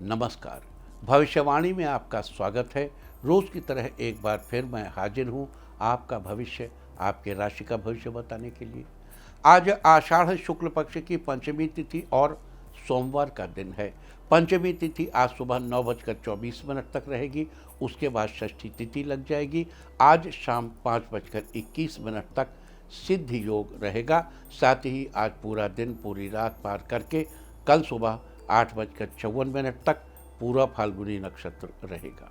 नमस्कार। भविष्यवाणी में आपका स्वागत है। रोज की तरह एक बार फिर मैं हाजिर हूँ आपका भविष्य, आपके राशि का भविष्य बताने के लिए। आज आषाढ़ शुक्ल पक्ष की पंचमी तिथि और सोमवार का दिन है। पंचमी तिथि आज सुबह 9:24 तक रहेगी। उसके बाद षष्ठी तिथि लग जाएगी। आज शाम 5:21 तक सिद्ध योग रहेगा। साथ ही आज पूरा दिन पूरी रात पार करके कल सुबह 8:54 तक पूरा फाल्गुनी नक्षत्र रहेगा।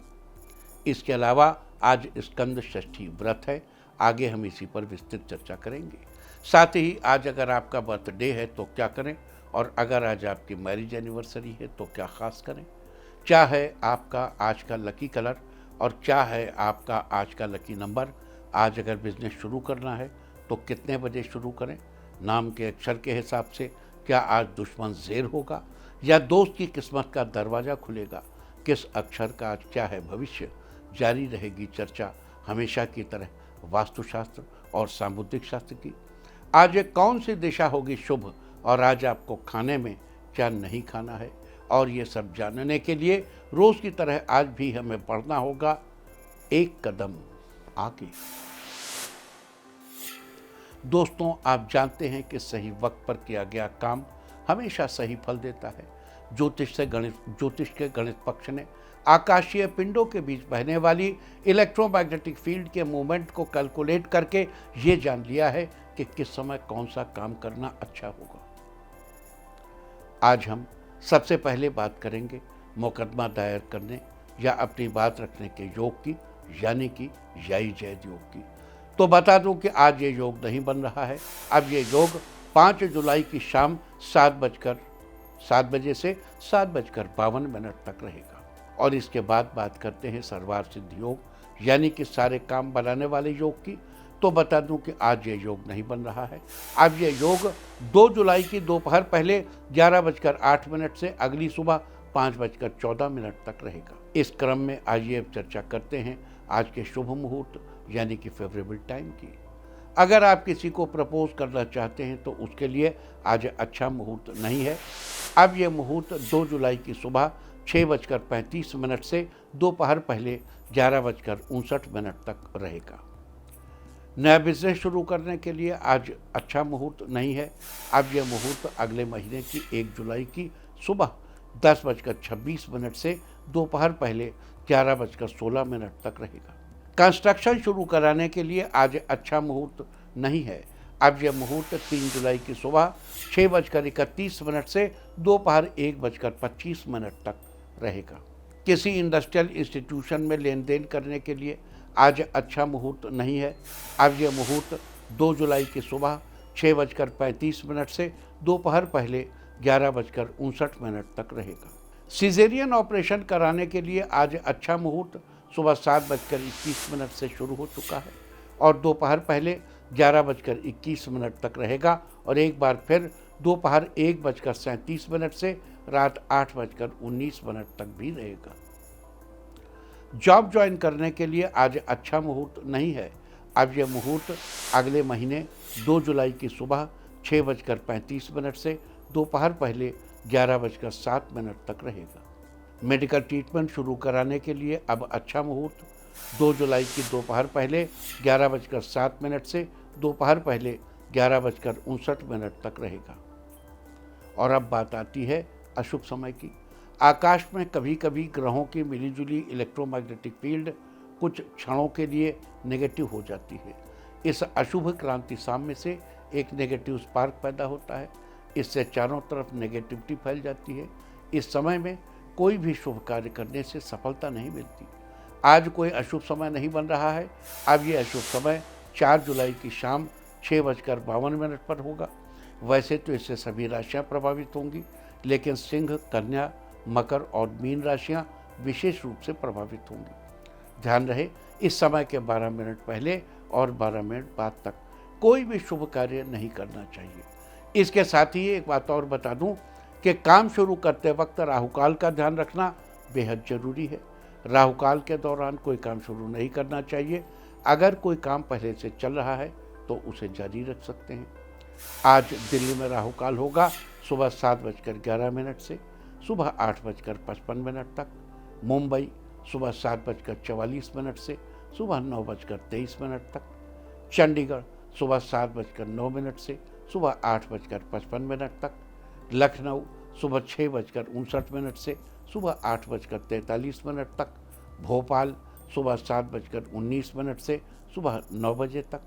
इसके अलावा आज स्कंद षष्ठी व्रत है। आगे हम इसी पर विस्तृत चर्चा करेंगे। साथ ही आज अगर आपका बर्थडे है तो क्या करें, और अगर आज आपकी मैरिज एनिवर्सरी है तो क्या खास करें। क्या है आपका आज का लकी कलर और क्या है आपका आज का लकी नंबर। आज अगर बिजनेस शुरू करना है तो कितने बजे शुरू करें। नाम के अक्षर के हिसाब से क्या आज दुश्मन ज़ेर होगा या दोस्त की किस्मत का दरवाज़ा खुलेगा। किस अक्षर का आज क्या है भविष्य। जारी रहेगी चर्चा हमेशा की तरह वास्तुशास्त्र और सामुद्रिक शास्त्र की। आज कौन सी दिशा होगी शुभ और आज आपको खाने में क्या नहीं खाना है, और ये सब जानने के लिए रोज़ की तरह आज भी हमें पढ़ना होगा एक कदम आगे। दोस्तों, आप जानते हैं कि सही वक्त पर किया गया काम हमेशा सही फल देता है। ज्योतिष के गणित पक्ष ने आकाशीय पिंडों के बीच बहने वाली इलेक्ट्रोमैग्नेटिक फील्ड के मूवमेंट को कैलकुलेट करके ये जान लिया है कि किस समय कौन सा काम करना अच्छा होगा। आज हम सबसे पहले बात करेंगे मुकदमा दायर करने या अपनी बात रखने के योग की, यानी कि याई जैद योग की। तो बता दूं कि आज ये योग नहीं बन रहा है। अब ये योग 5 जुलाई की शाम 7 बजे से 7:52 तक रहेगा। और इसके बाद बात करते हैं सर्वार्थ सिद्ध योग, यानी कि सारे काम बनाने वाले योग की। तो बता दूं कि आज ये योग नहीं बन रहा है। अब ये योग 2 जुलाई की दोपहर पहले 11:08 से अगली सुबह 5:14 तक रहेगा। इस क्रम में आइए अब चर्चा करते हैं आज के शुभ मुहूर्त यानी कि फेवरेबल टाइम की। अगर आप किसी को प्रपोज करना चाहते हैं तो उसके लिए आज अच्छा मुहूर्त नहीं है। अब यह मुहूर्त 2 जुलाई की सुबह 6:35 से दोपहर पहले 11:59 तक रहेगा। नया बिजनेस शुरू करने के लिए आज अच्छा मुहूर्त नहीं है। अब यह मुहूर्त अगले महीने की 1 जुलाई की सुबह 10:26 से दोपहर पहले 11:16 तक रहेगा। कंस्ट्रक्शन शुरू कराने के लिए आज अच्छा मुहूर्त नहीं है। अब यह मुहूर्त 3 जुलाई की सुबह 6:31 से दोपहर 1:25 तक रहेगा। किसी इंडस्ट्रियल इंस्टीट्यूशन में लेन देन करने के लिए आज अच्छा मुहूर्त नहीं है। अब यह मुहूर्त 2 जुलाई की सुबह 6:35 से दोपहर पहले 11:59 तक रहेगा। सिजेरियन ऑपरेशन कराने के लिए आज अच्छा मुहूर्त सुबह 7:21 से शुरू हो चुका है और दोपहर पहले 11:21 तक रहेगा, और एक बार फिर दोपहर 1:37 से रात 8:19 तक भी रहेगा। जॉब ज्वाइन करने के लिए आज अच्छा मुहूर्त नहीं है। अब यह मुहूर्त अगले महीने 2 जुलाई की सुबह 6:35 से दोपहर पहले 11:07 तक रहेगा। मेडिकल ट्रीटमेंट शुरू कराने के लिए अब अच्छा मुहूर्त 2 जुलाई की दोपहर पहले 11:07 से दोपहर पहले 11:59 तक रहेगा। और अब बात आती है अशुभ समय की। आकाश में कभी कभी ग्रहों की मिलीजुली इलेक्ट्रोमैग्नेटिक फील्ड कुछ क्षणों के लिए नेगेटिव हो जाती है। इस अशुभ क्रांति साम्य से एक नेगेटिव स्पार्क पैदा होता है। इससे चारों तरफ नेगेटिविटी फैल जाती है। इस समय में कोई भी शुभ कार्य करने से सफलता नहीं मिलती। आज कोई अशुभ समय नहीं बन रहा है। अब ये अशुभ समय 4 जुलाई की शाम 6:52 पर होगा। वैसे तो इससे सभी राशियां प्रभावित होंगी, लेकिन सिंह, कन्या, मकर और मीन राशियां विशेष रूप से प्रभावित होंगी। ध्यान रहे, इस समय के 12 मिनट पहले और 12 मिनट बाद तक कोई भी शुभ कार्य नहीं करना चाहिए। इसके साथ ही एक बात और बता दूं कि काम शुरू करते वक्त राहुकाल का ध्यान रखना बेहद जरूरी है। राहुकाल के दौरान कोई काम शुरू नहीं करना चाहिए। अगर कोई काम पहले से चल रहा है तो उसे जारी रख सकते हैं। आज दिल्ली में राहुकाल होगा सुबह 7:11 से सुबह 8:55 तक। मुंबई सुबह 7:44 से सुबह 9:23 तक। चंडीगढ़ सुबह 7:09 से सुबह 8:55 तक। लखनऊ सुबह 6:59 से सुबह 8:43 तक। भोपाल सुबह 7:19 से सुबह 9 बजे तक।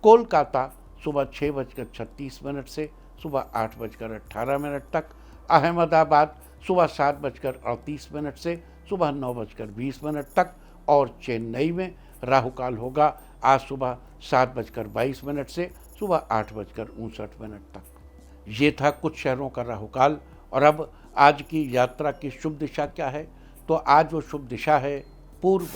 कोलकाता सुबह 6:36 से सुबह 8:18 तक। अहमदाबाद सुबह 7:38 से सुबह 9:20 तक। और चेन्नई में राहु काल होगा आज सुबह 7:22 से सुबह 8:59 तक। ये था कुछ शहरों का राहु काल। और अब आज की यात्रा की शुभ दिशा क्या है? तो आज वो शुभ दिशा है पूर्व।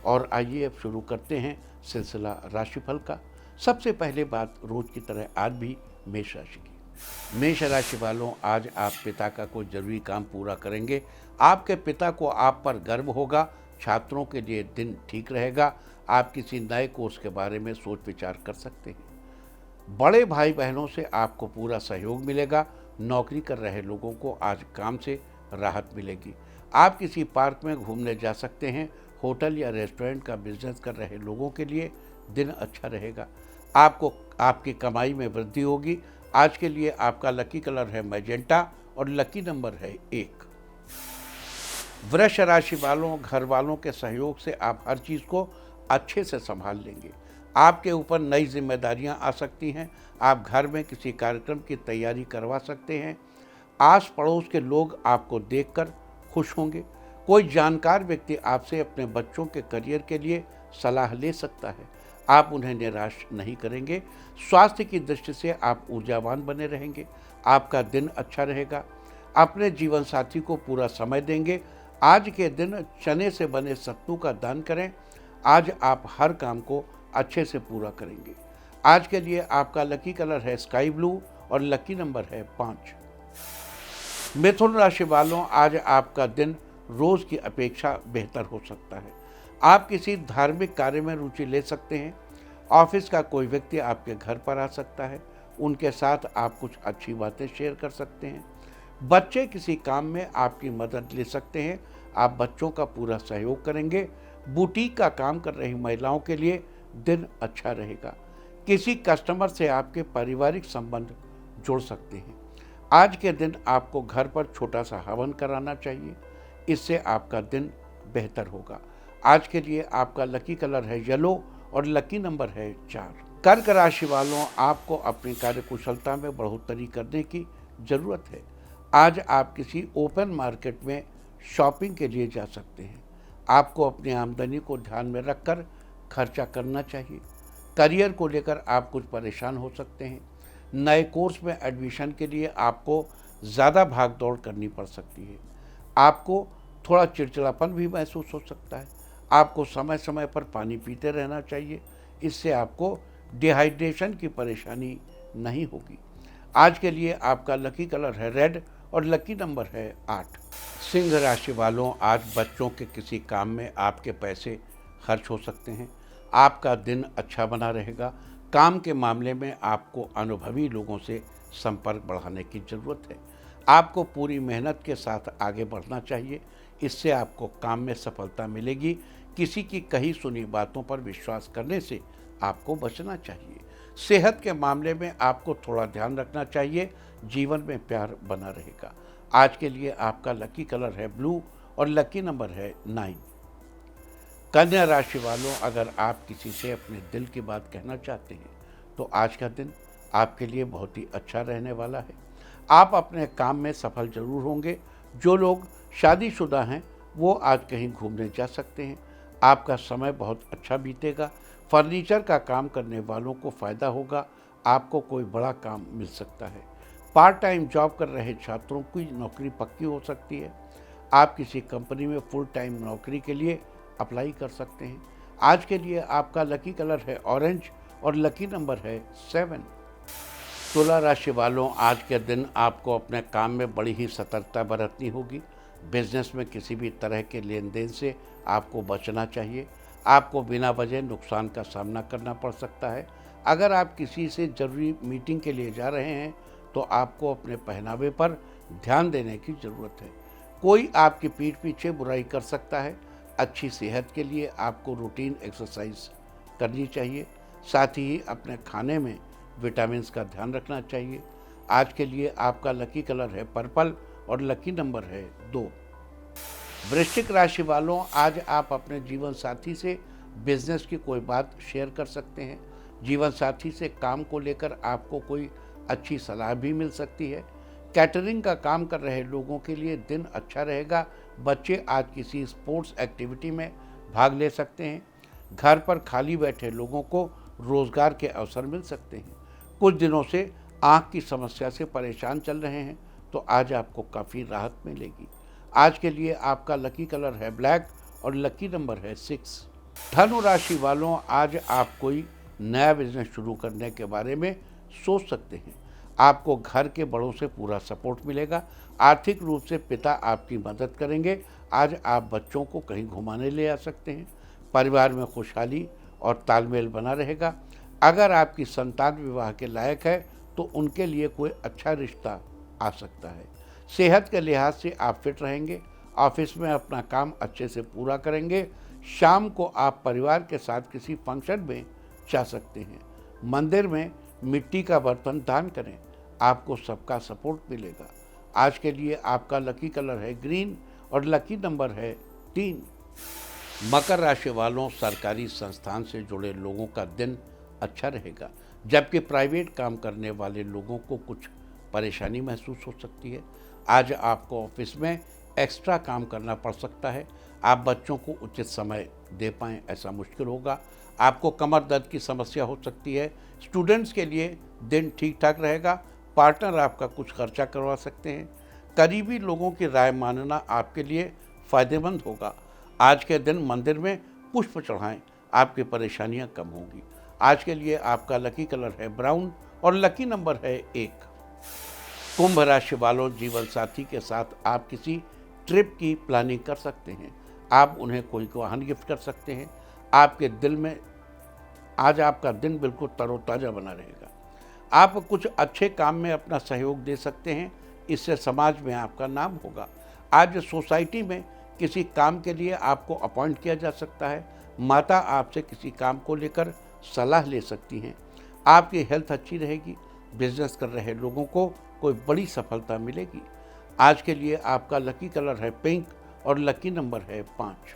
और आइए अब शुरू करते हैं सिलसिला राशिफल का। सबसे पहले बात रोज की तरह आज भी मेष राशि की। मेष राशि वालों, आज आप पिता का कोई जरूरी काम पूरा करेंगे। आपके पिता को आप पर गर्व होगा। छात्रों के लिए दिन ठीक रहेगा। आप किसी नए कोर्स के बारे में सोच विचार कर सकते हैं। बड़े भाई बहनों से आपको पूरा सहयोग मिलेगा। नौकरी कर रहे लोगों को आज काम से राहत मिलेगी। आप किसी पार्क में घूमने जा सकते हैं। होटल या रेस्टोरेंट का बिजनेस कर रहे लोगों के लिए दिन अच्छा रहेगा। आपको आपकी कमाई में वृद्धि होगी। आज के लिए आपका लकी कलर है मैजेंटा और लकी नंबर है 1। वृष राशि वालों, घर वालों के सहयोग से आप हर चीज़ को अच्छे से संभाल लेंगे। आपके ऊपर नई जिम्मेदारियां आ सकती हैं। आप घर में किसी कार्यक्रम की तैयारी करवा सकते हैं। आस पड़ोस के लोग आपको देखकर खुश होंगे। कोई जानकार व्यक्ति आपसे अपने बच्चों के करियर के लिए सलाह ले सकता है। आप उन्हें निराश नहीं करेंगे। स्वास्थ्य की दृष्टि से आप ऊर्जावान बने रहेंगे। आपका दिन अच्छा रहेगा। अपने जीवन साथी को पूरा समय देंगे। आज के दिन चने से बने सत्तू का दान करें। आज आप हर काम को अच्छे से पूरा करेंगे। आज के लिए आपका लकी कलर है स्काई ब्लू और लकी नंबर है 5। मिथुन राशि वालों, आज आपका दिन रोज की अपेक्षा बेहतर हो सकता है। आप किसी धार्मिक कार्य में रुचि ले सकते हैं। ऑफिस का कोई व्यक्ति आपके घर पर आ सकता है। उनके साथ आप कुछ अच्छी बातें शेयर कर सकते हैं। बच्चे किसी काम में आपकी मदद ले सकते हैं। आप बच्चों का पूरा सहयोग करेंगे। बुटीक का काम कर रही महिलाओं के लिए दिन अच्छा रहेगा। किसी कस्टमर से आपके पारिवारिक संबंध जुड़ सकते हैं। आज के दिन आपको घर पर छोटा सा हवन कराना चाहिए। इससे आपका दिन बेहतर होगा। आज के लिए आपका लकी कलर है येलो और लकी नंबर है 4। कर्क राशि वालों, आपको अपनी कार्यकुशलता में बढ़ोतरी करने की जरूरत है। आज आप किसी ओपन मार्केट में शॉपिंग के लिए जा सकते हैं। आपको अपनी आमदनी को ध्यान में रखकर खर्चा करना चाहिए। करियर को लेकर आप कुछ परेशान हो सकते हैं। नए कोर्स में एडमिशन के लिए आपको ज़्यादा भाग दौड़ करनी पड़ सकती है। आपको थोड़ा चिड़चिड़ापन भी महसूस हो सकता है। आपको समय समय पर पानी पीते रहना चाहिए। इससे आपको डिहाइड्रेशन की परेशानी नहीं होगी। आज के लिए आपका लकी कलर है रेड और लकी नंबर है 8। सिंह राशि वालों, आज बच्चों के किसी काम में आपके पैसे खर्च हो सकते हैं। आपका दिन अच्छा बना रहेगा। काम के मामले में आपको अनुभवी लोगों से संपर्क बढ़ाने की ज़रूरत है। आपको पूरी मेहनत के साथ आगे बढ़ना चाहिए। इससे आपको काम में सफलता मिलेगी। किसी की कही सुनी बातों पर विश्वास करने से आपको बचना चाहिए। सेहत के मामले में आपको थोड़ा ध्यान रखना चाहिए। जीवन में प्यार बना रहेगा। आज के लिए आपका लकी कलर है ब्लू और लकी नंबर है 9। कन्या राशि वालों, अगर आप किसी से अपने दिल की बात कहना चाहते हैं तो आज का दिन आपके लिए बहुत ही अच्छा रहने वाला है। आप अपने काम में सफल जरूर होंगे। जो लोग शादीशुदा हैं वो आज कहीं घूमने जा सकते हैं। आपका समय बहुत अच्छा बीतेगा। फर्नीचर का काम करने वालों को फ़ायदा होगा। आपको कोई बड़ा काम मिल सकता है। पार्ट टाइम जॉब कर रहे छात्रों की नौकरी पक्की हो सकती है। आप किसी कंपनी में फुल टाइम नौकरी के लिए अप्लाई कर सकते हैं। आज के लिए आपका लकी कलर है ऑरेंज और लकी नंबर है 7। तुला राशि वालों, आज के दिन आपको अपने काम में बड़ी ही सतर्कता बरतनी होगी। बिजनेस में किसी भी तरह के लेन देन से आपको बचना चाहिए। आपको बिना वजह नुकसान का सामना करना पड़ सकता है। अगर आप किसी से ज़रूरी मीटिंग के लिए जा रहे हैं तो आपको अपने पहनावे पर ध्यान देने की ज़रूरत है। कोई आपकी पीठ पीछे बुराई कर सकता है। अच्छी सेहत के लिए आपको रूटीन एक्सरसाइज करनी चाहिए। साथ ही अपने खाने में विटामिन्स का ध्यान रखना चाहिए। आज के लिए आपका लकी कलर है पर्पल और लकी नंबर है 2। वृश्चिक राशि वालों, आज आप अपने जीवन साथी से बिजनेस की कोई बात शेयर कर सकते हैं। जीवन साथी से काम को लेकर आपको कोई अच्छी सलाह भी मिल सकती है। कैटरिंग का काम कर रहे लोगों के लिए दिन अच्छा रहेगा। बच्चे आज किसी स्पोर्ट्स एक्टिविटी में भाग ले सकते हैं। घर पर खाली बैठे लोगों को रोजगार के अवसर मिल सकते हैं। कुछ दिनों से आँख की समस्या से परेशान चल रहे हैं तो आज आपको काफ़ी राहत मिलेगी। आज के लिए आपका लकी कलर है ब्लैक और लकी नंबर है 6। धनु राशि वालों, आज आप कोई नया बिजनेस शुरू करने के बारे में सोच सकते हैं। आपको घर के बड़ों से पूरा सपोर्ट मिलेगा। आर्थिक रूप से पिता आपकी मदद करेंगे। आज आप बच्चों को कहीं घुमाने ले आ सकते हैं। परिवार में खुशहाली और तालमेल बना रहेगा। अगर आपकी संतान विवाह के लायक है तो उनके लिए कोई अच्छा रिश्ता आ सकता है। सेहत के लिहाज से आप फिट रहेंगे। ऑफिस में अपना काम अच्छे से पूरा करेंगे। शाम को आप परिवार के साथ किसी फंक्शन में जा सकते हैं। मंदिर में मिट्टी का बर्तन दान करें, आपको सबका सपोर्ट मिलेगा। आज के लिए आपका लकी कलर है ग्रीन और लकी नंबर है 3। मकर राशि वालों, सरकारी संस्थान से जुड़े लोगों का दिन अच्छा रहेगा, जबकि प्राइवेट काम करने वाले लोगों को कुछ परेशानी महसूस हो सकती है। आज आपको ऑफिस में एक्स्ट्रा काम करना पड़ सकता है। आप बच्चों को उचित समय दे पाएँ ऐसा मुश्किल होगा। आपको कमर दर्द की समस्या हो सकती है। स्टूडेंट्स के लिए दिन ठीक ठाक रहेगा। पार्टनर आपका कुछ खर्चा करवा सकते हैं। करीबी लोगों की राय मानना आपके लिए फ़ायदेमंद होगा। आज के दिन मंदिर में पुष्प चढ़ाएं, आपकी परेशानियां कम होंगी। आज के लिए आपका लकी कलर है ब्राउन और लकी नंबर है 1। कुंभ राशि वालों, जीवन साथी के साथ आप किसी ट्रिप की प्लानिंग कर सकते हैं। आप उन्हें कोई वाहन गिफ्ट कर सकते हैं। आपके दिल में आज आपका दिन बिल्कुल तरोताज़ा बना रहेगा। आप कुछ अच्छे काम में अपना सहयोग दे सकते हैं, इससे समाज में आपका नाम होगा। आज सोसाइटी में किसी काम के लिए आपको अपॉइंट किया जा सकता है। माता आपसे किसी काम को लेकर सलाह ले सकती हैं। आपकी हेल्थ अच्छी रहेगी। बिजनेस कर रहे लोगों को कोई बड़ी सफलता मिलेगी। आज के लिए आपका लकी कलर है पिंक और लकी नंबर है 5।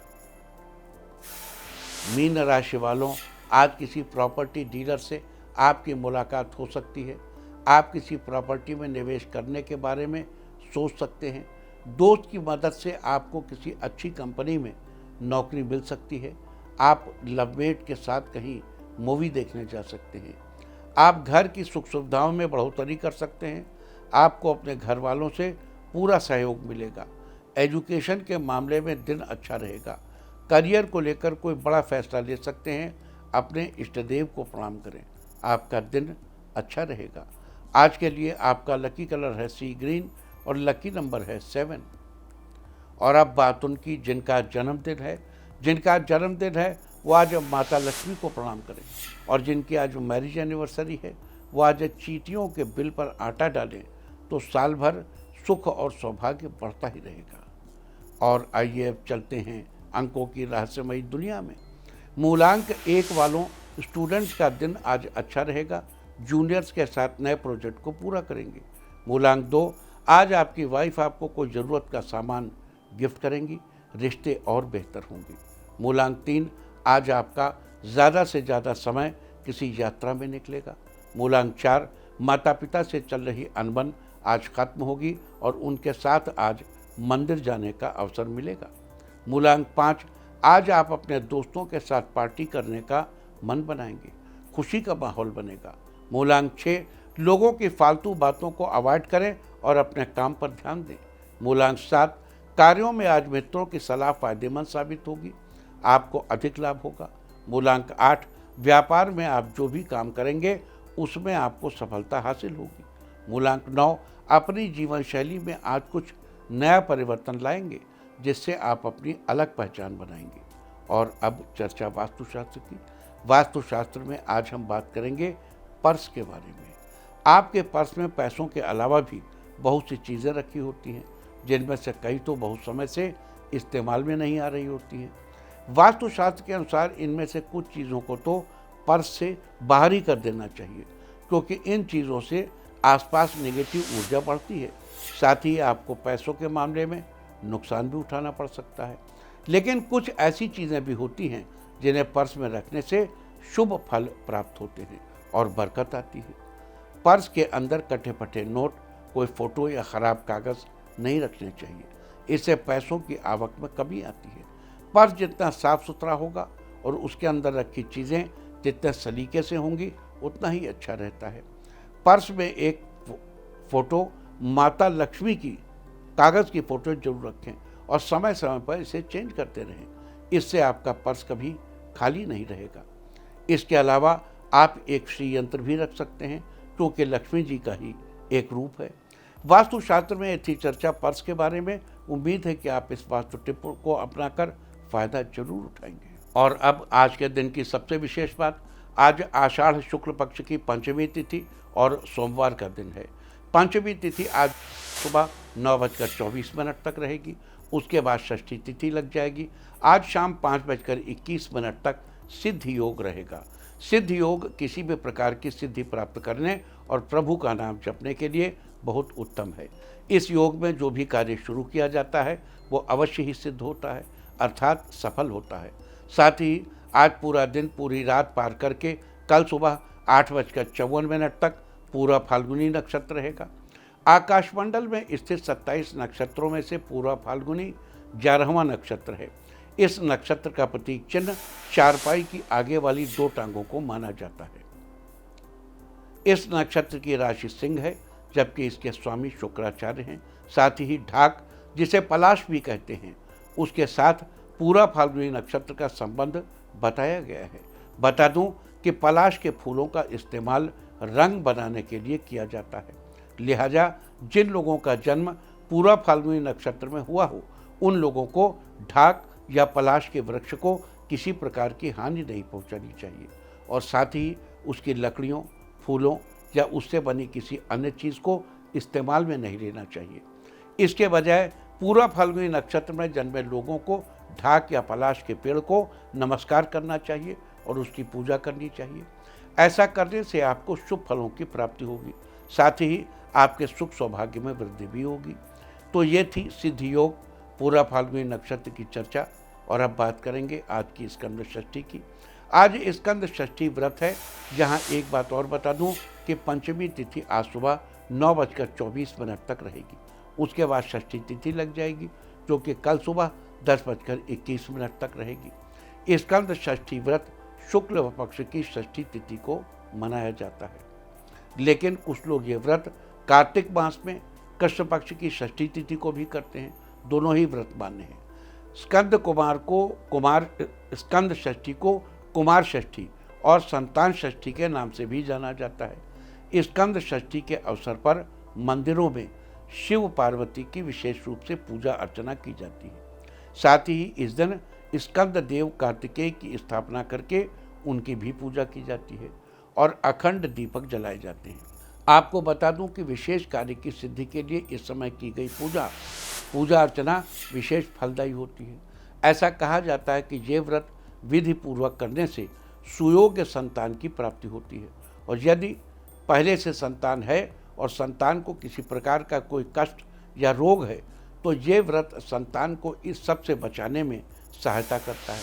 मीन राशि वालों, आज किसी प्रॉपर्टी डीलर से आपकी मुलाकात हो सकती है। आप किसी प्रॉपर्टी में निवेश करने के बारे में सोच सकते हैं। दोस्त की मदद से आपको किसी अच्छी कंपनी में नौकरी मिल सकती है। आप लवमेट के साथ कहीं मूवी देखने जा सकते हैं। आप घर की सुख सुविधाओं में बढ़ोतरी कर सकते हैं। आपको अपने घर वालों से पूरा सहयोग मिलेगा। एजुकेशन के मामले में दिन अच्छा रहेगा। करियर को लेकर कोई बड़ा फैसला ले सकते हैं। अपने इष्टदेव को प्रणाम करें, आपका दिन अच्छा रहेगा। आज के लिए आपका लकी कलर है सी ग्रीन और लकी नंबर है 7। और अब बात उनकी जिनका जन्मदिन है वो आज माता लक्ष्मी को प्रणाम करें। और जिनकी आज मैरिज एनिवर्सरी है वो आज चींटियों के बिल पर आटा डालें तो साल भर सुख और सौभाग्य बढ़ता ही रहेगा। और आइए अब चलते हैं अंकों की रहस्यमयी दुनिया में। मूलांक 1 वालों स्टूडेंट्स का दिन आज अच्छा रहेगा। जूनियर्स के साथ नए प्रोजेक्ट को पूरा करेंगे। मूलांक 2, आज आपकी वाइफ आपको कोई ज़रूरत का सामान गिफ्ट करेंगी। रिश्ते और बेहतर होंगे। मूलांक 3, आज आपका ज़्यादा से ज़्यादा समय किसी यात्रा में निकलेगा। मूलांक 4, माता पिता से चल रही अनबन आज खत्म होगी और उनके साथ आज मंदिर जाने का अवसर मिलेगा। मूलांक 5, आज आप अपने दोस्तों के साथ पार्टी करने का मन बनाएंगे। खुशी का माहौल बनेगा। मूलांक 6, लोगों की फालतू बातों को अवॉइड करें और अपने काम पर ध्यान दें। मूलांक 7, कार्यों में आज मित्रों की सलाह फायदेमंद साबित होगी। आपको अधिक लाभ होगा। मूलांक 8, व्यापार में आप जो भी काम करेंगे उसमें आपको सफलता हासिल होगी। मूलांक 9, अपनी जीवन शैली में आज कुछ नया परिवर्तन लाएंगे जिससे आप अपनी अलग पहचान बनाएंगे। और अब चर्चा वास्तुशास्त्र की। वास्तुशास्त्र में आज हम बात करेंगे पर्स के बारे में। आपके पर्स में पैसों के अलावा भी बहुत सी चीज़ें रखी होती हैं, जिनमें से कई तो बहुत समय से इस्तेमाल में नहीं आ रही होती हैं। वास्तुशास्त्र के अनुसार इनमें से कुछ चीज़ों को तो पर्स से बाहर ही कर देना चाहिए, क्योंकि इन चीज़ों से आसपास नेगेटिव ऊर्जा बढ़ती है। साथ ही आपको पैसों के मामले में नुकसान भी उठाना पड़ सकता है। लेकिन कुछ ऐसी चीज़ें भी होती हैं जिन्हें पर्स में रखने से शुभ फल प्राप्त होते हैं और बरकत आती है। पर्स के अंदर कटे फटे नोट, कोई फोटो या ख़राब कागज़ नहीं रखने चाहिए, इससे पैसों की आवक में कमी आती है। पर्स जितना साफ सुथरा होगा और उसके अंदर रखी चीज़ें जितने सलीके से होंगी उतना ही अच्छा रहता है। पर्स में एक फ़ोटो माता लक्ष्मी की कागज़ की फ़ोटो जरूर रखें और समय समय पर इसे चेंज करते रहें, इससे आपका पर्स कभी खाली नहीं रहेगा। इसके अलावा आप एक श्री यंत्र भी रख सकते हैं, क्योंकि लक्ष्मी जी का ही एक रूप है। वास्तुशास्त्र में थी चर्चा पर्स के बारे में। उम्मीद है कि आप इस वास्तु टिप को अपनाकर फ़ायदा जरूर उठाएंगे। और अब आज के दिन की सबसे विशेष बात, आज आषाढ़ शुक्ल पक्ष की पंचमी तिथि और सोमवार का दिन है। पंचमी तिथि आज सुबह 9:24 तक रहेगी, उसके बाद षष्ठी तिथि लग जाएगी। आज शाम 5:21 तक सिद्ध योग रहेगा। सिद्ध योग किसी भी प्रकार की सिद्धि प्राप्त करने और प्रभु का नाम जपने के लिए बहुत उत्तम है। इस योग में जो भी कार्य शुरू किया जाता है वो अवश्य ही सिद्ध होता है, अर्थात सफल होता है। साथ ही आज पूरा दिन पूरी रात पार करके कल सुबह 8:54 तक पूरा फाल्गुनी नक्षत्र रहेगा। आकाशमंडल में स्थित 27 नक्षत्रों में से पूरा फाल्गुनी 11वां नक्षत्र है। इस नक्षत्र का प्रतीक चिन्ह चारपाई की आगे वाली 2 टांगों को माना जाता है। इस नक्षत्र की राशि सिंह है, जबकि इसके स्वामी शुक्राचार्य हैं। साथ ही ढाक, जिसे पलाश भी कहते हैं, उसके साथ पूरा फाल्गुनी नक्षत्र का संबंध बताया गया है। बता दूं कि पलाश के फूलों का इस्तेमाल रंग बनाने के लिए किया जाता है। लिहाजा जिन लोगों का जन्म पूरा फाल्गुनी नक्षत्र में हुआ हो, उन लोगों को ढाक या पलाश के वृक्ष को किसी प्रकार की हानि नहीं पहुंचानी चाहिए और साथ ही उसकी लकड़ियों, फूलों या उससे बनी किसी अन्य चीज़ को इस्तेमाल में नहीं लेना चाहिए। इसके बजाय पूरा फाल्गुनी नक्षत्र में जन्मे लोगों को ढाक या पलाश के पेड़ को नमस्कार करना चाहिए और उसकी पूजा करनी चाहिए। ऐसा करने से आपको शुभ फलों की प्राप्ति होगी, साथ ही आपके सुख सौभाग्य में वृद्धि भी होगी। तो ये थी सिद्ध योग, पूरा फाल्गुनी नक्षत्र की चर्चा। और अब बात करेंगे आज की स्कंद षष्ठी की। आज स्कंद षष्ठी व्रत है, जहाँ एक बात और बता दूं कि पंचमी तिथि आज सुबह 9:24 तक रहेगी। उसके बाद षष्ठी तिथि लग जाएगी, जो कि कल सुबह 10:21 तक रहेगी। स्कंद षष्ठी व्रत शुक्ल पक्ष की षष्ठी तिथि को मनाया जाता है, लेकिन कुछ लोग ये व्रत कार्तिक मास में कृष्ण पक्ष की षष्ठी तिथि को भी करते हैं। दोनों ही व्रत मान्य हैं। स्कंद षष्ठी को कुमार षष्ठी और संतान षष्ठी के नाम से भी जाना जाता है। स्कंद षष्ठी के अवसर पर मंदिरों में शिव पार्वती की विशेष रूप से पूजा अर्चना की जाती है। साथ ही इस दिन स्कंद देव कार्तिकेय की स्थापना करके उनकी भी पूजा की जाती है और अखंड दीपक जलाए जाते हैं। आपको बता दूं कि विशेष कार्य की सिद्धि के लिए इस समय की गई पूजा अर्चना विशेष फलदायी होती है। ऐसा कहा जाता है कि ये व्रत विधि पूर्वक करने से सुयोग्य संतान की प्राप्ति होती है, और यदि पहले से संतान है और संतान को किसी प्रकार का कोई कष्ट या रोग है, तो ये व्रत संतान को इस सब से बचाने में सहायता करता है।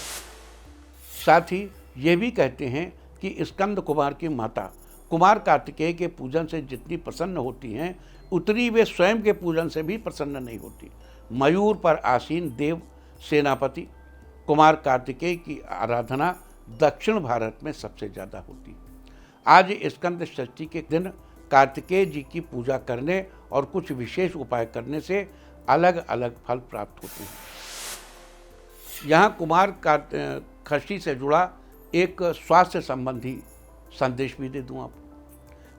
साथ ही ये भी कहते हैं कि स्कंद कुमार की माता कुमार कार्तिकेय के पूजन से जितनी प्रसन्न होती हैं, उतनी वे स्वयं के पूजन से भी प्रसन्न नहीं होती। मयूर पर आसीन देव सेनापति कुमार कार्तिकेय की आराधना दक्षिण भारत में सबसे ज़्यादा होती है। आज स्कंद षष्ठी के दिन कार्तिकेय जी की पूजा करने और कुछ विशेष उपाय करने से अलग अलग फल प्राप्त होते हैं। यहाँ कुमार षष्ठी से जुड़ा एक स्वास्थ्य संबंधी संदेश भी दे दूँ आपको।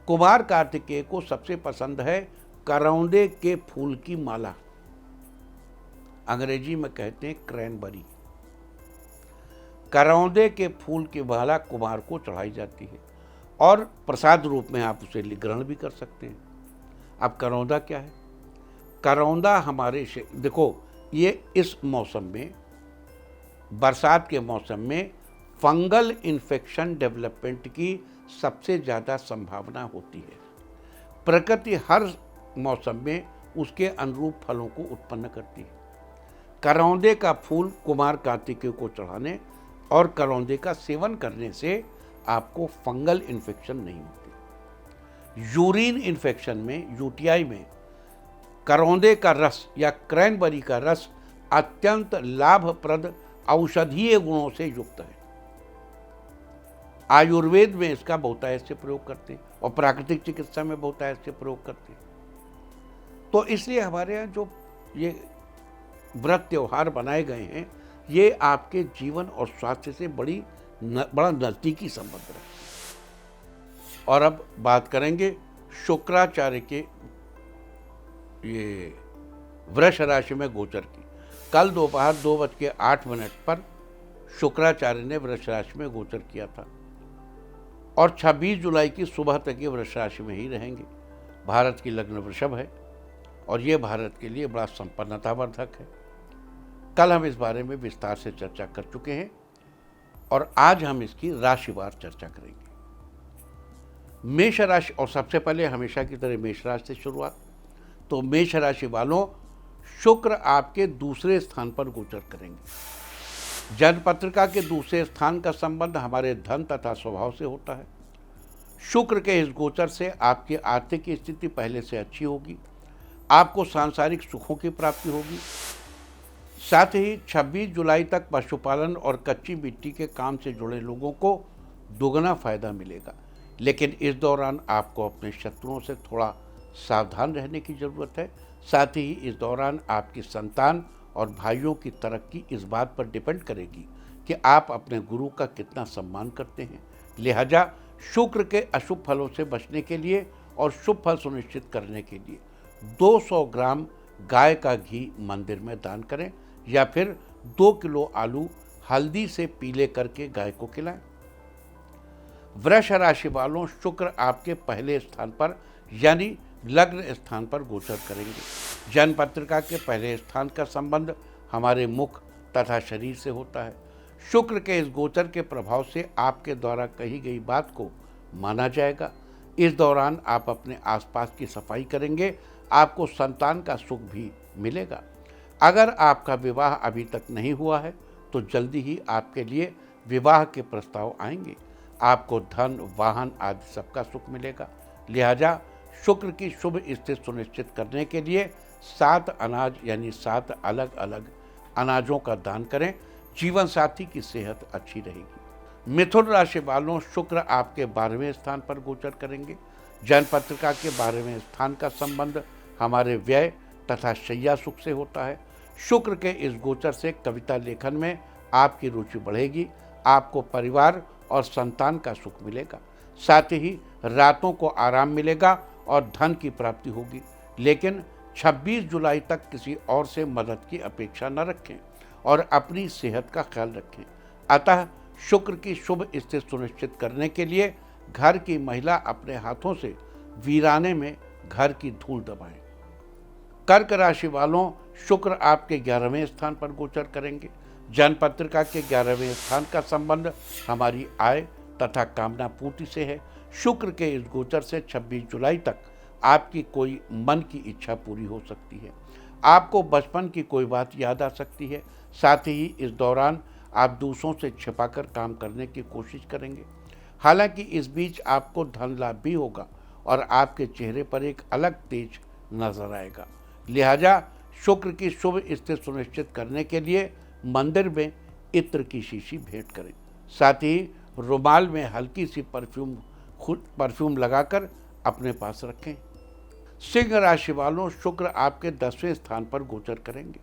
कुमार कार्तिकेय को सबसे पसंद है करौंदे के फूल की माला, अंग्रेजी में कहते हैं क्रैनबेरी। करौंदे के फूल की माला कुमार को चढ़ाई जाती है और प्रसाद रूप में आप उसे ग्रहण भी कर सकते हैं। अब करौंदा क्या है? करौंदा हमारे से देखो, ये इस मौसम में, बरसात के मौसम में फंगल इन्फेक्शन डेवलपमेंट की सबसे ज़्यादा संभावना होती है। प्रकृति हर मौसम में उसके अनुरूप फलों को उत्पन्न करती है। करौंदे का फूल कुमार कार्तिकेय को चढ़ाने और करौंदे का सेवन करने से आपको फंगल इन्फेक्शन नहीं होती। यूरिन इन्फेक्शन में, यूटीआई में करौंदे का रस या क्रैनबेरी का रस अत्यंत लाभप्रद औषधीय गुणों से युक्त है। आयुर्वेद में इसका बहुतायत से प्रयोग करते हैं और प्राकृतिक चिकित्सा में बहुतायत से प्रयोग करते हैं। तो इसलिए हमारे यहाँ जो ये व्रत त्योहार बनाए गए हैं, ये आपके जीवन और स्वास्थ्य से बड़ा नज़दीकी संबंध रखते हैं। और अब बात करेंगे शुक्राचार्य के ये वृष राशि में गोचर की। कल दोपहर 2:08 पर शुक्राचार्य ने वृष राशि में गोचर किया था और 26 जुलाई की सुबह तक ये वृष राशि में ही रहेंगे। भारत की लग्न वृषभ है और ये भारत के लिए बड़ा संपन्नतावर्धक है। कल हम इस बारे में विस्तार से चर्चा कर चुके हैं और आज हम इसकी राशिवार चर्चा करेंगे। मेष राशि, और सबसे पहले हमेशा की तरह मेष राशि से शुरुआत। तो मेष राशि वालों, शुक्र आपके दूसरे स्थान पर गोचर करेंगे। जन्मपत्रिका के दूसरे स्थान का संबंध हमारे धन तथा स्वभाव से होता है। शुक्र के इस गोचर से आपकी आर्थिक स्थिति पहले से अच्छी होगी। आपको सांसारिक सुखों की प्राप्ति होगी। साथ ही 26 जुलाई तक पशुपालन और कच्ची मिट्टी के काम से जुड़े लोगों को दोगुना फायदा मिलेगा। लेकिन इस दौरान आपको अपने शत्रुओं से थोड़ा सावधान रहने की ज़रूरत है। साथ ही इस दौरान आपकी संतान और भाइयों की तरक्की इस बात पर डिपेंड करेगी कि आप अपने गुरु का कितना सम्मान करते हैं। लिहाजा शुक्र के अशुभ फलों से बचने के लिए और शुभ फल सुनिश्चित करने के लिए 200 ग्राम गाय का घी मंदिर में दान करें या फिर 2 किलो आलू हल्दी से पीले करके गाय को खिलाएं। वृष राशि वालों, शुक्र आपके पहले स्थान पर यानी लग्न स्थान पर गोचर करेंगे। जन्मपत्रिका के पहले स्थान का संबंध हमारे मुख तथा शरीर से होता है। शुक्र के इस गोचर के प्रभाव से आपके द्वारा कही गई बात को माना जाएगा। इस दौरान आप अपने आसपास की सफाई करेंगे। आपको संतान का सुख भी मिलेगा। अगर आपका विवाह अभी तक नहीं हुआ है तो जल्दी ही आपके लिए विवाह के प्रस्ताव आएंगे। आपको धन, वाहन आदि सबका सुख मिलेगा। लिहाजा शुक्र की शुभ स्थिति सुनिश्चित करने के लिए 7 अनाज यानी 7 अलग अलग अनाजों का दान करें। जीवन साथी की सेहत अच्छी रहेगी। मिथुन राशि वालों, शुक्र आपके 12वें स्थान पर गोचर करेंगे। जन्मपत्रिका के 12वें स्थान का संबंध हमारे व्यय तथा शैया सुख से होता है। शुक्र के इस गोचर से कविता लेखन में आपकी रुचि बढ़ेगी। आपको परिवार और संतान का सुख मिलेगा। साथ ही रातों को आराम मिलेगा और धन की प्राप्ति होगी। लेकिन 26 जुलाई तक किसी और से मदद की अपेक्षा न रखें और अपनी सेहत का ख्याल रखें। अतः शुक्र की शुभ स्थिति सुनिश्चित करने के लिए घर की महिला अपने हाथों से वीराने में घर की धूल दबाएं। कर्क राशि वालों, शुक्र आपके 11वें स्थान पर गोचर करेंगे। जन्मपत्रिका के 11वें स्थान का संबंध हमारी आय तथा कामना पूर्ति से है। शुक्र के इस गोचर से 26 जुलाई तक आपकी कोई मन की इच्छा पूरी हो सकती है। आपको बचपन की कोई बात याद आ सकती है। साथ ही इस दौरान आप दूसरों से छिपाकर काम करने की कोशिश करेंगे। हालांकि इस बीच आपको धन लाभ भी होगा और आपके चेहरे पर एक अलग तेज नजर आएगा। लिहाजा शुक्र की शुभ स्थिति सुनिश्चित करने के लिए मंदिर में इत्र की शीशी भेंट करें। साथ ही रुमाल में हल्की सी परफ्यूम लगाकर अपने पास रखें। सिंह राशि वालों, शुक्र आपके 10वें स्थान पर गोचर करेंगे।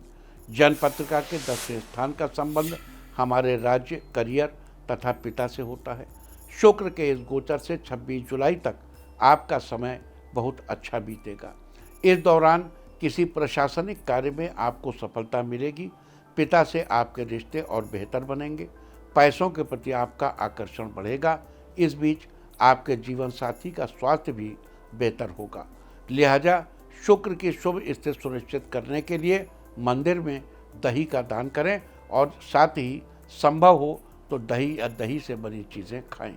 जन्मपत्रिका के 10वें स्थान का संबंध हमारे राज्य, करियर तथा पिता से होता है। शुक्र के इस गोचर से 26 जुलाई तक आपका समय बहुत अच्छा बीतेगा। इस दौरान किसी प्रशासनिक कार्य में आपको सफलता मिलेगी। पिता से आपके रिश्ते और बेहतर बनेंगे। पैसों के प्रति आपका आकर्षण बढ़ेगा। इस बीच आपके जीवन साथी का स्वास्थ्य भी बेहतर होगा। लिहाजा शुक्र की शुभ स्थिति सुनिश्चित करने के लिए मंदिर में दही का दान करें और साथ ही संभव हो तो दही या दही से बनी चीज़ें खाएं।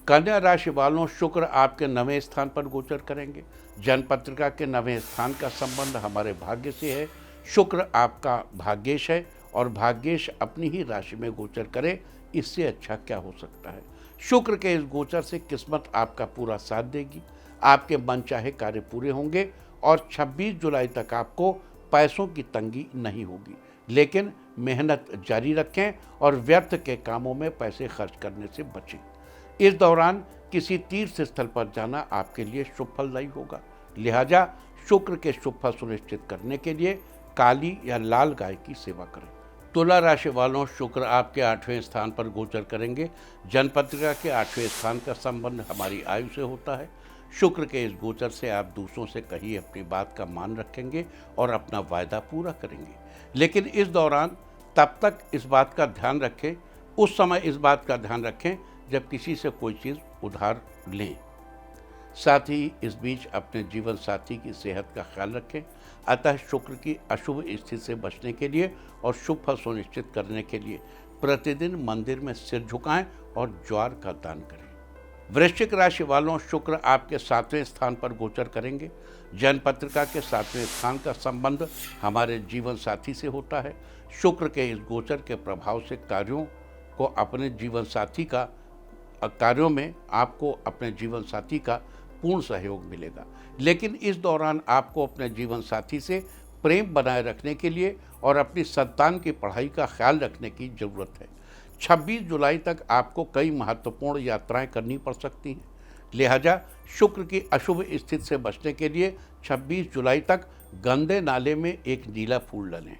कन्या राशि वालों, शुक्र आपके 9वें स्थान पर गोचर करेंगे। जन्मपत्रिका के 9वें स्थान का संबंध हमारे भाग्य से है। शुक्र आपका भाग्येश है और भाग्येश अपनी ही राशि में गोचर करे, इससे अच्छा क्या हो सकता है। शुक्र के इस गोचर से किस्मत आपका पूरा साथ देगी, आपके मनचाहे कार्य पूरे होंगे और 26 जुलाई तक आपको पैसों की तंगी नहीं होगी। लेकिन मेहनत जारी रखें और व्यर्थ के कामों में पैसे खर्च करने से बचें। इस दौरान किसी तीर्थ स्थल पर जाना आपके लिए शुभ फलदायी होगा। लिहाजा शुक्र के शुभ फल सुनिश्चित करने के लिए काली या लाल गाय की सेवा करें। तुला राशि वालों, शुक्र आपके 8वें स्थान पर गोचर करेंगे। जन्मपत्रिका के 8वें स्थान का संबंध हमारी आयु से होता है। शुक्र के इस गोचर से आप दूसरों से कही अपनी बात का मान रखेंगे और अपना वायदा पूरा करेंगे। लेकिन इस दौरान तब तक इस बात का ध्यान रखें, उस समय इस बात का ध्यान रखें जब किसी से कोई चीज़ उधार लें। साथ ही इस बीच अपने जीवन साथी की सेहत का ख्याल रखें। अतः शुक्र की अशुभ स्थिति से बचने के लिए और शुभ फल सुनिश्चित करने के लिए प्रतिदिन मंदिर में सिर झुकाएं और ज्वार का दान करें। वृश्चिक राशि वालों, शुक्र आपके 7वें स्थान पर गोचर करेंगे। जन्मपत्रिका के 7वें स्थान का संबंध हमारे जीवन साथी से होता है। शुक्र के इस गोचर के प्रभाव से कार्यों में आपको अपने जीवन साथी का पूर्ण सहयोग मिलेगा। लेकिन इस दौरान आपको अपने जीवन साथी से प्रेम बनाए रखने के लिए और अपनी संतान की पढ़ाई का ख्याल रखने की जरूरत है। 26 जुलाई तक आपको कई महत्वपूर्ण यात्राएं करनी पड़ सकती हैं। लिहाजा शुक्र की अशुभ स्थिति से बचने के लिए 26 जुलाई तक गंदे नाले में एक नीला फूल डालें।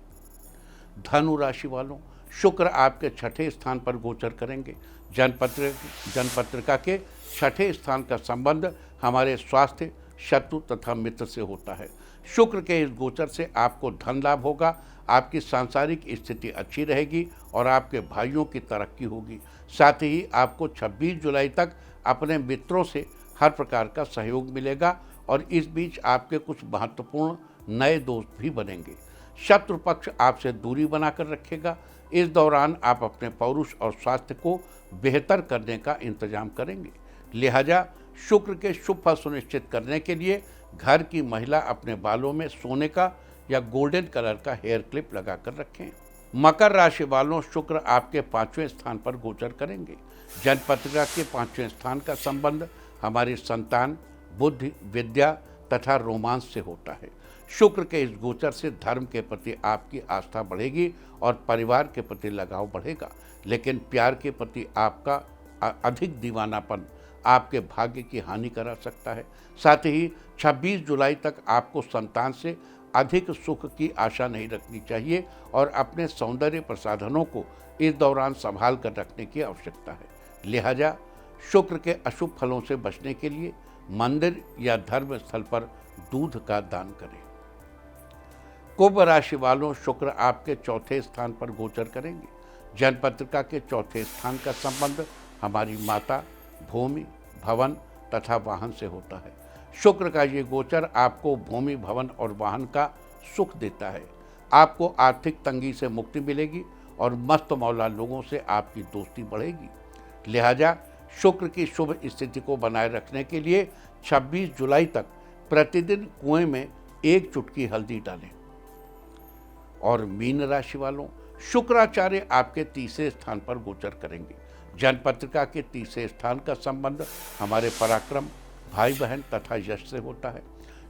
धनु राशि वालों, शुक्र आपके 6ठे स्थान पर गोचर करेंगे। जन्मपत्रिका के 6ठे स्थान का संबंध हमारे स्वास्थ्य, शत्रु तथा मित्र से होता है। शुक्र के इस गोचर से आपको धन लाभ होगा, आपकी सांसारिक स्थिति अच्छी रहेगी और आपके भाइयों की तरक्की होगी। साथ ही आपको 26 जुलाई तक अपने मित्रों से हर प्रकार का सहयोग मिलेगा और इस बीच आपके कुछ महत्वपूर्ण नए दोस्त भी बनेंगे। शत्रु पक्ष आपसे दूरी बनाकर रखेगा। इस दौरान आप अपने पौरुष और स्वास्थ्य को बेहतर करने का इंतजाम करेंगे। लिहाजा शुक्र के शुभ फल सुनिश्चित करने के लिए घर की महिला अपने बालों में सोने का या गोल्डन कलर का हेयर क्लिप लगाकर रखें। मकर राशि वालों, शुक्र आपके 5वें स्थान पर गोचर करेंगे। जन्मपत्रिका के 5वें स्थान का संबंध हमारी संतान, बुद्धि, विद्या तथा रोमांस से होता है। शुक्र के इस गोचर से धर्म के प्रति आपकी आस्था बढ़ेगी और परिवार के प्रति लगाव बढ़ेगा। लेकिन प्यार के प्रति आपका अधिक दीवानापन आपके भाग्य की हानि करा सकता है। साथ ही 26 जुलाई तक आपको संतान से अधिक सुख की आशा नहीं रखनी चाहिए और अपने सौंदर्य प्रसाधनों को इस दौरान संभाल कर रखने की आवश्यकता है। लिहाजा शुक्र के अशुभ फलों से बचने के लिए मंदिर या धर्म स्थल पर दूध का दान करें। कुंभ राशि वालों, शुक्र आपके 4थे स्थान पर गोचर करेंगे। जन्मपत्रिका के 4थे स्थान का संबंध हमारी माता, भूमि, भवन तथा वाहन से होता है। शुक्र का ये गोचर आपको भूमि, भवन और वाहन का सुख देता है। आपको आर्थिक तंगी से मुक्ति मिलेगी और मस्त मौला लोगों से आपकी दोस्ती बढ़ेगी। लिहाजा शुक्र की शुभ स्थिति को बनाए रखने के लिए 26 जुलाई तक प्रतिदिन कुएं में 1 चुटकी हल्दी डालें। और मीन राशि वालों, शुक्राचार्य आपके 30वें स्थान पर गोचर करेंगे। जन्मपत्रिका के 30वें स्थान का संबंध हमारे पराक्रम, भाई बहन तथा यश से होता है।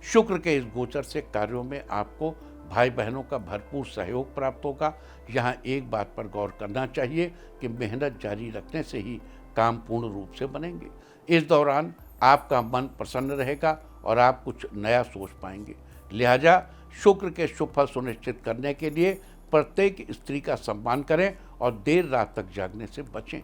शुक्र के इस गोचर से कार्यों में आपको भाई बहनों का भरपूर सहयोग प्राप्त होगा। यहाँ एक बात पर गौर करना चाहिए कि मेहनत जारी रखने से ही काम पूर्ण रूप से बनेंगे। इस दौरान आपका मन प्रसन्न रहेगा और आप कुछ नया सोच पाएंगे। लिहाजा शुक्र के शुभ फल सुनिश्चित करने के लिए प्रत्येक स्त्री का सम्मान करें और देर रात तक जागने से बचें।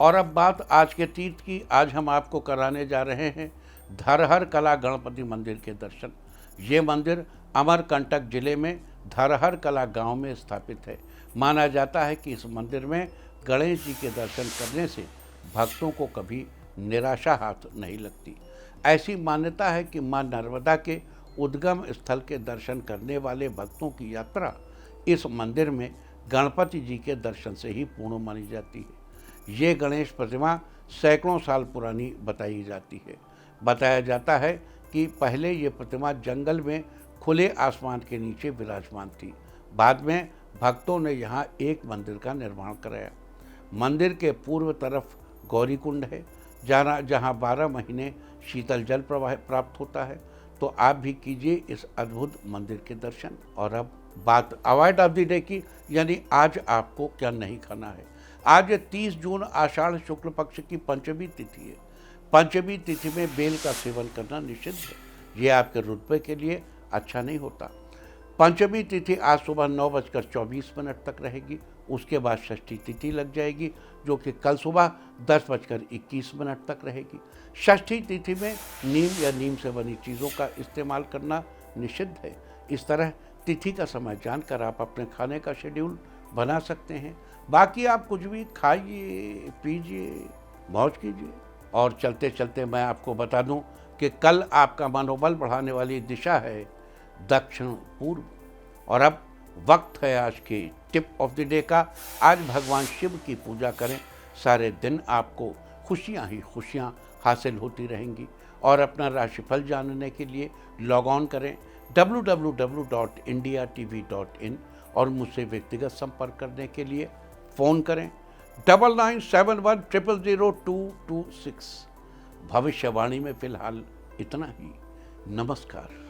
और अब बात आज के तीर्थ की। आज हम आपको कराने जा रहे हैं धरहर कला गणपति मंदिर के दर्शन। ये मंदिर अमरकंटक जिले में धरहर कला गांव में स्थापित है। माना जाता है कि इस मंदिर में गणेश जी के दर्शन करने से भक्तों को कभी निराशा हाथ नहीं लगती। ऐसी मान्यता है कि मां नर्मदा के उद्गम स्थल के दर्शन करने वाले भक्तों की यात्रा इस मंदिर में गणपति जी के दर्शन से ही पूर्ण मानी जाती है। ये गणेश प्रतिमा सैकड़ों साल पुरानी बताई जाती है। बताया जाता है कि पहले ये प्रतिमा जंगल में खुले आसमान के नीचे विराजमान थी। बाद में भक्तों ने यहाँ एक मंदिर का निर्माण कराया। मंदिर के पूर्व तरफ गौरी कुंड है, जहाँ 12 महीने शीतल जल प्रवाह प्राप्त होता है। तो आप भी कीजिए इस अद्भुत मंदिर के दर्शन। और अब बात अवॉइड ऑफ द डे की, यानी आज आपको क्या नहीं खाना है। आज 30 जून आषाढ़ शुक्ल पक्ष की पंचमी तिथि है। पंचमी तिथि में बेल का सेवन करना निषिद्ध है। ये आपके रुतबे के लिए अच्छा नहीं होता। पंचमी तिथि आज सुबह 9:24 तक रहेगी। उसके बाद षष्ठी तिथि लग जाएगी, जो कि कल सुबह 10:21 तक रहेगी। षष्ठी तिथि में नीम या नीम से बनी चीज़ों का इस्तेमाल करना निषिद्ध है। इस तरह तिथि का समय जानकर आप अपने खाने का शेड्यूल बना सकते हैं। बाकी आप कुछ भी खाइए, पीजिए, मौज कीजिए। और चलते चलते मैं आपको बता दूं कि कल आपका मनोबल बढ़ाने वाली दिशा है दक्षिण पूर्व। और अब वक्त है आज की टिप ऑफ द डे का। आज भगवान शिव की पूजा करें। सारे दिन आपको खुशियां ही खुशियां हासिल होती रहेंगी। और अपना राशिफल जानने के लिए लॉग ऑन करें www.indiatv.in और मुझसे व्यक्तिगत संपर्क करने के लिए फ़ोन करें 9971000226। भविष्यवाणी में फिलहाल इतना ही। नमस्कार।